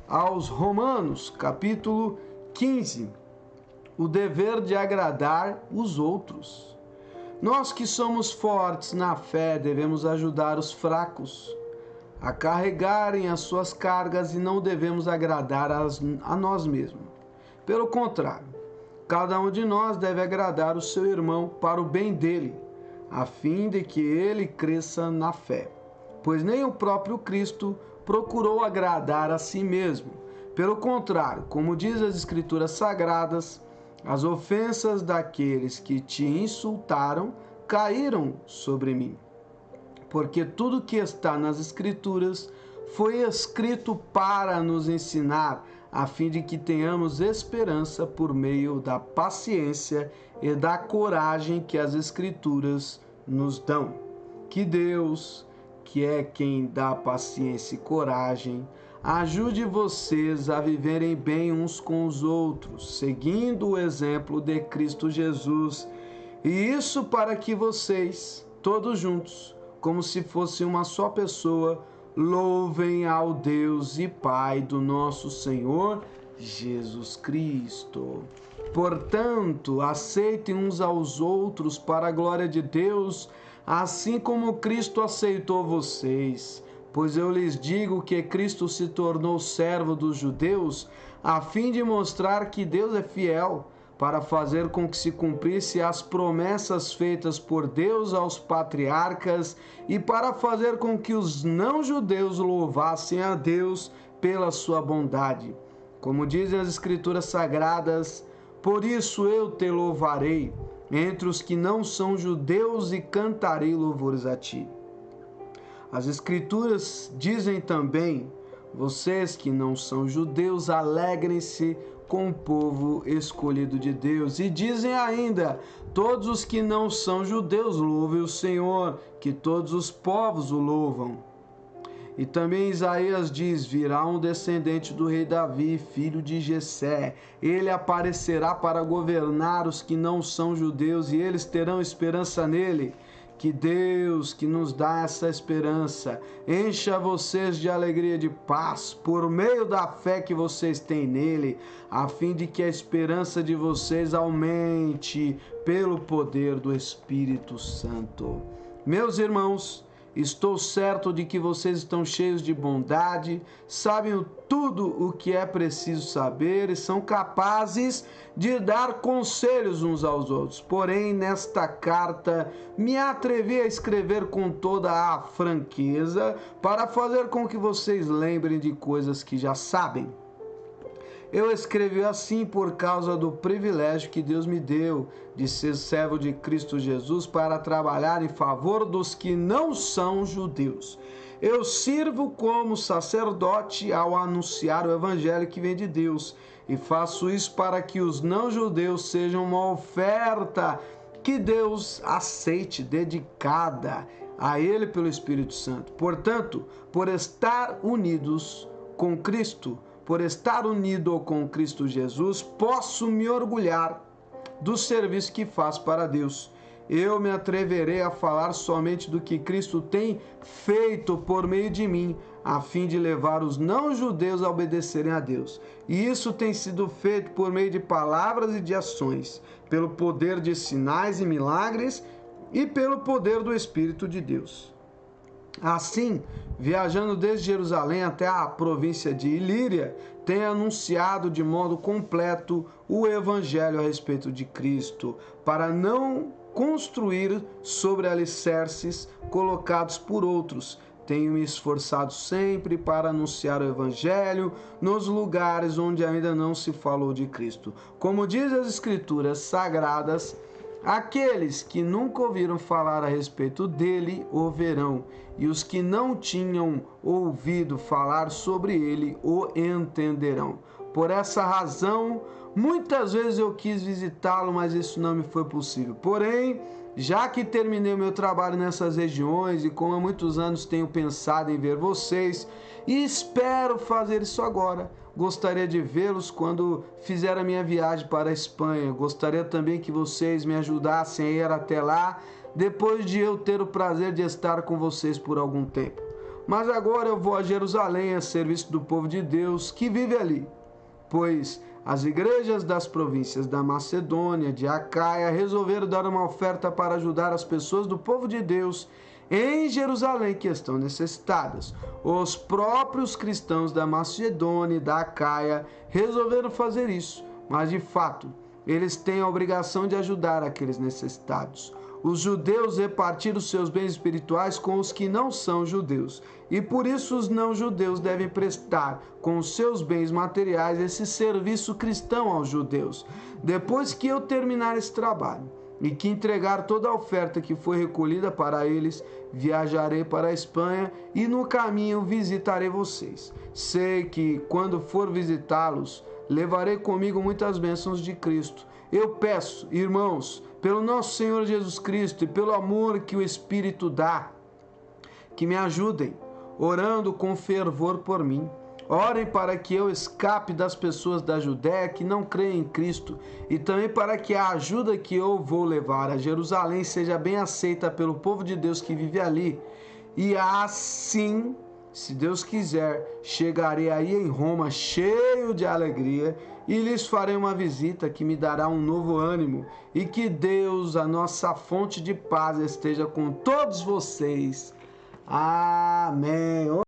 aos Romanos, capítulo 15, o dever de agradar os outros. Nós que somos fortes na fé devemos ajudar os fracos a carregarem as suas cargas e não devemos agradar a nós mesmos. Pelo contrário, cada um de nós deve agradar o seu irmão para o bem dele, a fim de que ele cresça na fé. Pois nem o próprio Cristo procurou agradar a si mesmo. Pelo contrário, como diz as Escrituras Sagradas, as ofensas daqueles que te insultaram caíram sobre mim. Porque tudo que está nas Escrituras foi escrito para nos ensinar, a fim de que tenhamos esperança por meio da paciência e da coragem que as Escrituras nos dão. Que Deus, que é quem dá paciência e coragem, ajude vocês a viverem bem uns com os outros, seguindo o exemplo de Cristo Jesus. E isso para que vocês, todos juntos, como se fosse uma só pessoa, louvem ao Deus e Pai do nosso Senhor Jesus Cristo. Portanto, aceitem uns aos outros para a glória de Deus, assim como Cristo aceitou vocês. Pois eu lhes digo que Cristo se tornou servo dos judeus, a fim de mostrar que Deus é fiel, para fazer com que se cumprisse as promessas feitas por Deus aos patriarcas e para fazer com que os não-judeus louvassem a Deus pela sua bondade. Como dizem as Escrituras Sagradas, por isso eu te louvarei entre os que não são judeus e cantarei louvores a ti. As Escrituras dizem também, vocês que não são judeus, alegrem-se com o povo escolhido de Deus. E dizem ainda, todos os que não são judeus louvem o Senhor, que todos os povos o louvam. E também Isaías diz, virá um descendente do rei Davi, filho de Jessé. Ele aparecerá para governar os que não são judeus e eles terão esperança nele. Que Deus, que nos dá essa esperança, encha vocês de alegria e de paz por meio da fé que vocês têm nele, a fim de que a esperança de vocês aumente pelo poder do Espírito Santo. Meus irmãos, estou certo de que vocês estão cheios de bondade, sabem tudo o que é preciso saber e são capazes de dar conselhos uns aos outros. Porém, nesta carta, me atrevi a escrever com toda a franqueza para fazer com que vocês lembrem de coisas que já sabem. Eu escrevi assim por causa do privilégio que Deus me deu de ser servo de Cristo Jesus para trabalhar em favor dos que não são judeus. Eu sirvo como sacerdote ao anunciar o evangelho que vem de Deus e faço isso para que os não-judeus sejam uma oferta que Deus aceite, dedicada a Ele pelo Espírito Santo. Portanto, por estar unidos com Cristo, por estar unido com Cristo Jesus, posso me orgulhar do serviço que faço para Deus. Eu me atreverei a falar somente do que Cristo tem feito por meio de mim, a fim de levar os não-judeus a obedecerem a Deus. E isso tem sido feito por meio de palavras e de ações, pelo poder de sinais e milagres e pelo poder do Espírito de Deus. Assim, viajando desde Jerusalém até a província de Ilíria, tenho anunciado de modo completo o Evangelho a respeito de Cristo, para não construir sobre alicerces colocados por outros. Tenho me esforçado sempre para anunciar o Evangelho nos lugares onde ainda não se falou de Cristo. Como diz as Escrituras Sagradas, aqueles que nunca ouviram falar a respeito dele o verão, e os que não tinham ouvido falar sobre ele o entenderão. Por essa razão, muitas vezes eu quis visitá-lo, mas isso não me foi possível. Porém, já que terminei o meu trabalho nessas regiões e como há muitos anos tenho pensado em ver vocês, e espero fazer isso agora, gostaria de vê-los quando fizer a minha viagem para a Espanha. Gostaria também que vocês me ajudassem a ir até lá, depois de eu ter o prazer de estar com vocês por algum tempo. Mas agora eu vou a Jerusalém a serviço do povo de Deus que vive ali, pois as igrejas das províncias da Macedônia, de Acaia, resolveram dar uma oferta para ajudar as pessoas do povo de Deus em Jerusalém que estão necessitadas. Os próprios cristãos da Macedônia e da Acaia resolveram fazer isso, mas de fato, eles têm a obrigação de ajudar aqueles necessitados. Os judeus repartiram seus bens espirituais com os que não são judeus, e por isso os não-judeus devem prestar com os seus bens materiais esse serviço cristão aos judeus. Depois que eu terminar esse trabalho e que entregar toda a oferta que foi recolhida para eles, viajarei para a Espanha e no caminho visitarei vocês. Sei que quando for visitá-los, levarei comigo muitas bênçãos de Cristo. Eu peço, irmãos, pelo nosso Senhor Jesus Cristo e pelo amor que o Espírito dá, que me ajudem, orando com fervor por mim. Orem para que eu escape das pessoas da Judéia que não creem em Cristo e também para que a ajuda que eu vou levar a Jerusalém seja bem aceita pelo povo de Deus que vive ali. E assim, se Deus quiser, chegarei aí em Roma cheio de alegria e lhes farei uma visita que me dará um novo ânimo. E que Deus, a nossa fonte de paz, esteja com todos vocês. Amém.